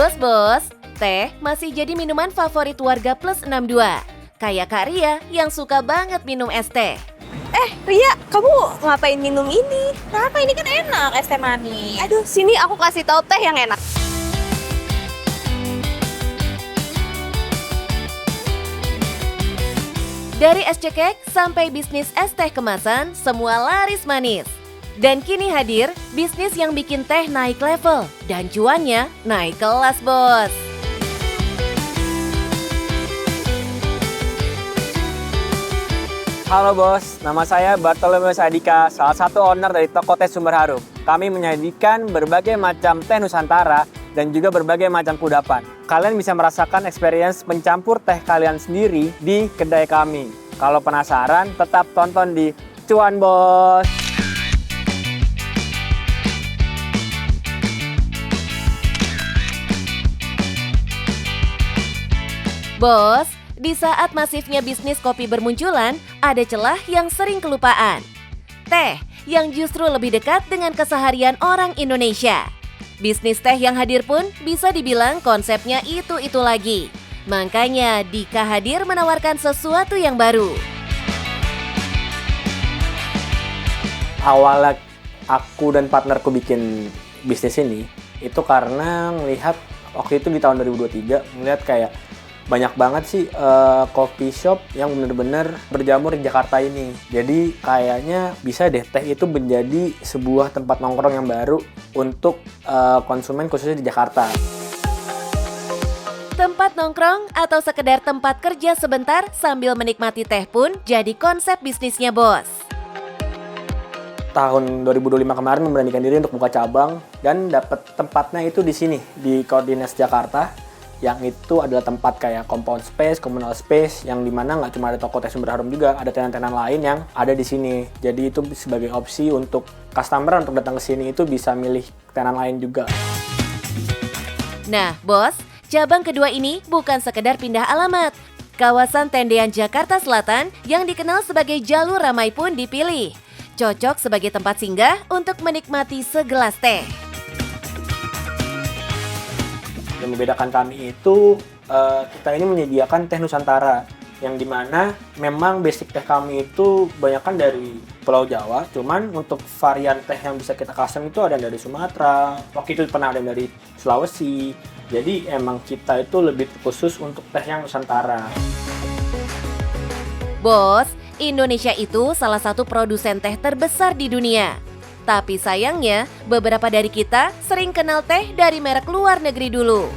Bos, teh masih jadi minuman favorit warga plus 62. Kayak Kak Ria yang suka banget minum es teh. Ria, kamu ngapain minum ini? Kenapa? Ini kan enak, es teh manis. Aduh, sini aku kasih tahu teh yang enak. Dari es cekek sampai bisnis es teh kemasan, semua laris manis. Dan kini hadir bisnis yang bikin teh naik level dan cuannya naik kelas, bos. Halo bos, nama saya Bartolomeus Adika, salah satu owner dari toko teh Sumber Harum. Kami menyajikan berbagai macam teh Nusantara dan juga berbagai macam kudapan. Kalian bisa merasakan experience mencampur teh kalian sendiri di kedai kami. Kalau penasaran, tetap tonton di Cuan Bos. Bos, di saat masifnya bisnis kopi bermunculan, ada celah yang sering kelupaan. Teh yang justru lebih dekat dengan keseharian orang Indonesia. Bisnis teh yang hadir pun bisa dibilang konsepnya itu-itu lagi. Makanya Dika hadir menawarkan sesuatu yang baru. Awalnya aku dan partnerku bikin bisnis ini, itu karena melihat waktu itu di tahun 2023, melihat kayak banyak banget sih coffee shop yang bener-bener berjamur di Jakarta ini. Jadi kayaknya bisa deh teh itu menjadi sebuah tempat nongkrong yang baru untuk konsumen khususnya di Jakarta. Tempat nongkrong atau sekedar tempat kerja sebentar sambil menikmati teh pun jadi konsep bisnisnya, bos. Tahun 2025 kemarin memberanikan diri untuk buka cabang dan dapat tempatnya itu di sini, di Koordinasi Jakarta. Yang itu adalah tempat kayak compound space, communal space, yang dimana nggak cuma ada toko teh Sumber Harum juga, ada tenan-tenan lain yang ada di sini. Jadi itu sebagai opsi untuk customer untuk datang ke sini itu bisa milih tenan lain juga. Nah, bos, cabang kedua ini bukan sekedar pindah alamat. Kawasan Tendean Jakarta Selatan yang dikenal sebagai jalur ramai pun dipilih. Cocok sebagai tempat singgah untuk menikmati segelas teh. Yang membedakan kami itu kita ini menyediakan teh Nusantara yang dimana memang basic teh kami itu banyakkan dari Pulau Jawa, cuman untuk varian teh yang bisa kita custom itu ada dari Sumatera, waktu itu pernah ada dari Sulawesi. Jadi emang kita itu lebih khusus untuk teh yang Nusantara. Bos, Indonesia itu salah satu produsen teh terbesar di dunia. Tapi sayangnya, beberapa dari kita sering kenal teh dari merek luar negeri dulu.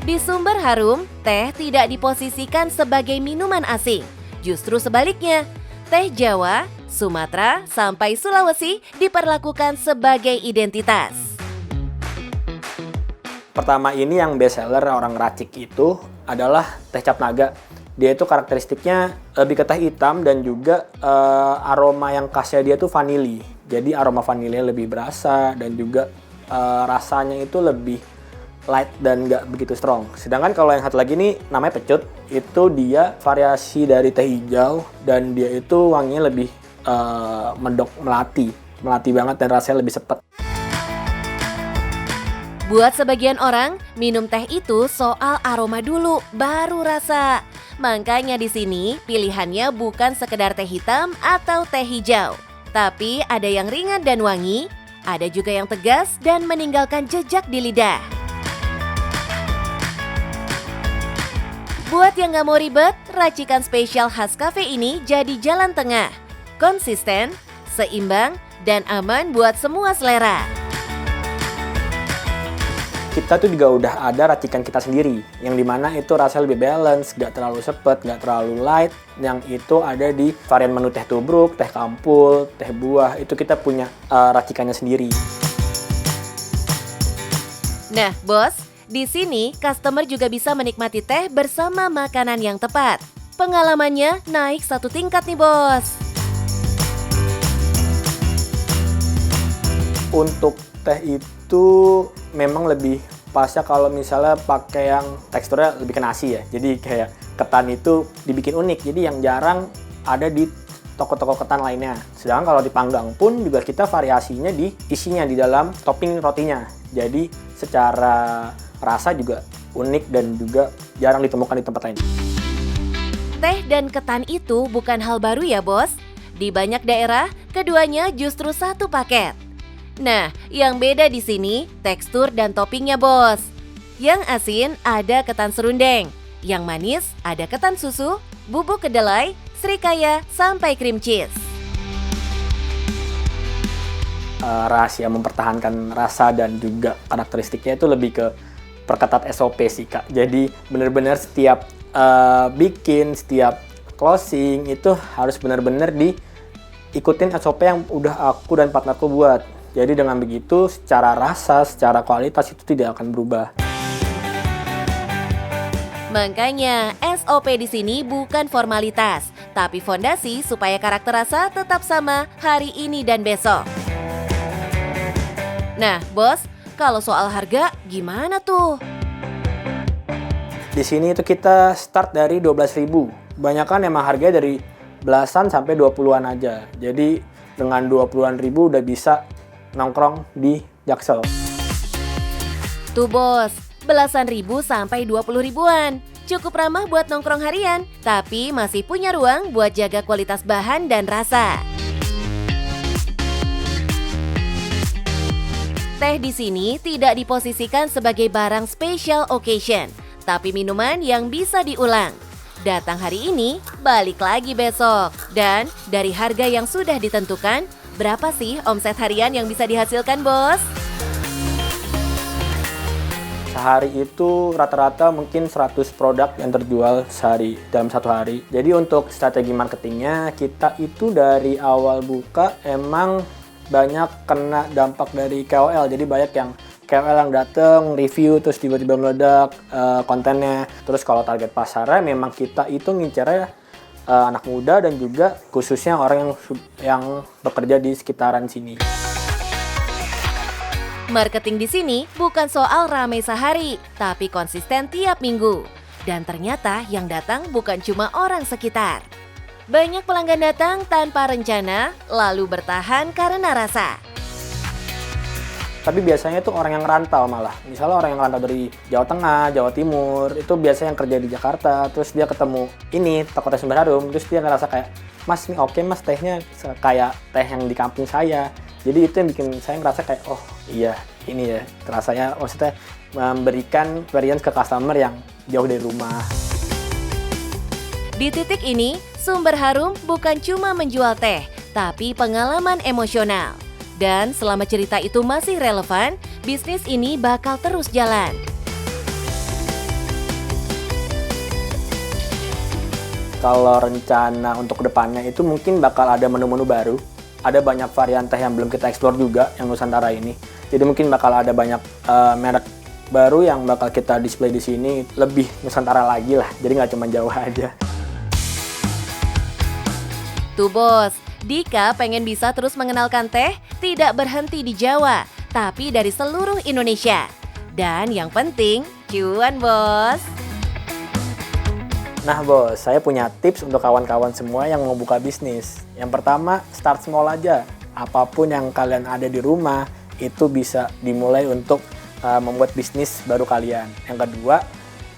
Di Sumber Harum, teh tidak diposisikan sebagai minuman asing. Justru sebaliknya, teh Jawa, Sumatera, sampai Sulawesi diperlakukan sebagai identitas. Pertama ini yang best seller orang racik itu adalah teh Cap Naga. Dia itu karakteristiknya lebih ke teh hitam dan juga aroma yang khasnya dia tuh vanili. Jadi aroma vanilnya lebih berasa dan juga rasanya itu lebih light dan nggak begitu strong. Sedangkan kalau yang satu lagi ini namanya Pecut, itu dia variasi dari teh hijau dan dia itu wanginya lebih medok melati banget dan rasanya lebih sepet. Buat sebagian orang, minum teh itu soal aroma dulu, baru rasa. Makanya di sini pilihannya bukan sekedar teh hitam atau teh hijau. Tapi ada yang ringan dan wangi, ada juga yang tegas dan meninggalkan jejak di lidah. Buat yang gak mau ribet, racikan spesial khas cafe ini jadi jalan tengah. Konsisten, seimbang, dan aman buat semua selera. Kita tuh juga udah ada racikan kita sendiri, yang dimana itu rasanya lebih balance, gak terlalu sepet, gak terlalu light, yang itu ada di varian menu teh tubruk, teh kampul, teh buah, itu kita punya racikannya sendiri. Nah, bos, di sini customer juga bisa menikmati teh bersama makanan yang tepat. Pengalamannya naik satu tingkat nih, bos. Untuk teh itu memang lebih pasnya kalau misalnya pakai yang teksturnya lebih ke nasi ya. Jadi kayak ketan itu dibikin unik. Jadi yang jarang ada di toko-toko ketan lainnya. Sedangkan kalau dipanggang pun juga kita variasinya di isinya di dalam topping rotinya. Jadi secara rasa juga unik dan juga jarang ditemukan di tempat lain. Teh dan ketan itu bukan hal baru ya, Bos. Di banyak daerah, keduanya justru satu paket. Nah, yang beda di sini tekstur dan toppingnya, Bos. Yang asin ada ketan serundeng, yang manis ada ketan susu, bubuk kedelai, srikaya, sampai cream cheese. Rahasia mempertahankan rasa dan juga karakteristiknya itu lebih ke perketat SOP sih, Kak. Jadi benar-benar setiap bikin, setiap closing itu harus benar-benar diikutin SOP yang udah aku dan partnerku buat. Jadi dengan begitu secara rasa, secara kualitas itu tidak akan berubah. Makanya SOP di sini bukan formalitas, tapi fondasi supaya karakter rasa tetap sama hari ini dan besok. Nah, Bos, kalau soal harga gimana tuh? Di sini itu kita start dari 12.000. Kebanyakan emang harganya dari belasan sampai 20-an aja. Jadi dengan 20-an ribu udah bisa nongkrong di Jaksel. Tuh Bos, belasan ribu sampai 20 ribuan. Cukup ramah buat nongkrong harian, tapi masih punya ruang buat jaga kualitas bahan dan rasa. Teh di sini tidak diposisikan sebagai barang special occasion, tapi minuman yang bisa diulang. Datang hari ini, balik lagi besok. Dan dari harga yang sudah ditentukan, berapa sih omset harian yang bisa dihasilkan, Bos? Sehari itu rata-rata mungkin 100 produk yang terjual sehari dalam satu hari. Jadi untuk strategi marketingnya, kita itu dari awal buka emang banyak kena dampak dari KOL. Jadi banyak yang KOL yang datang review terus tiba-tiba meledak kontennya. Terus kalau target pasarnya memang kita itu ngincernya anak muda dan juga khususnya orang yang bekerja di sekitaran sini. Marketing di sini bukan soal ramai sehari, tapi konsisten tiap minggu. Dan ternyata yang datang bukan cuma orang sekitar. Banyak pelanggan datang tanpa rencana, lalu bertahan karena rasa. Tapi biasanya itu orang yang rantau malah. Misalnya orang yang rantau dari Jawa Tengah, Jawa Timur, itu biasanya yang kerja di Jakarta, terus dia ketemu ini, toko teh Sumber Harum, terus dia ngerasa kayak, Mas ini oke Mas, tehnya kayak teh yang di kampung saya. Jadi itu yang bikin saya ngerasa kayak, oh iya ini ya, rasanya maksudnya memberikan experience ke customer yang jauh dari rumah. Di titik ini, Sumber Harum bukan cuma menjual teh, tapi pengalaman emosional. Dan selama cerita itu masih relevan, bisnis ini bakal terus jalan. Kalau rencana untuk kedepannya itu mungkin bakal ada menu-menu baru. Ada banyak varian teh yang belum kita eksplor juga yang Nusantara ini. Jadi mungkin bakal ada banyak merek baru yang bakal kita display di sini, lebih Nusantara lagi lah. Jadi nggak cuma Jawa aja. Tuh Bos, Dika pengen bisa terus mengenalkan teh tidak berhenti di Jawa, tapi dari seluruh Indonesia. Dan yang penting, cuan Bos. Nah Bos, saya punya tips untuk kawan-kawan semua yang mau buka bisnis. Yang pertama, start small aja. Apapun yang kalian ada di rumah, itu bisa dimulai untuk membuat bisnis baru kalian. Yang kedua,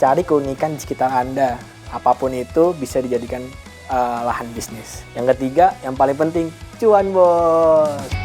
cari keunikan di sekitar Anda. Apapun itu bisa dijadikan lahan bisnis. Yang ketiga, yang paling penting, cuan Bos.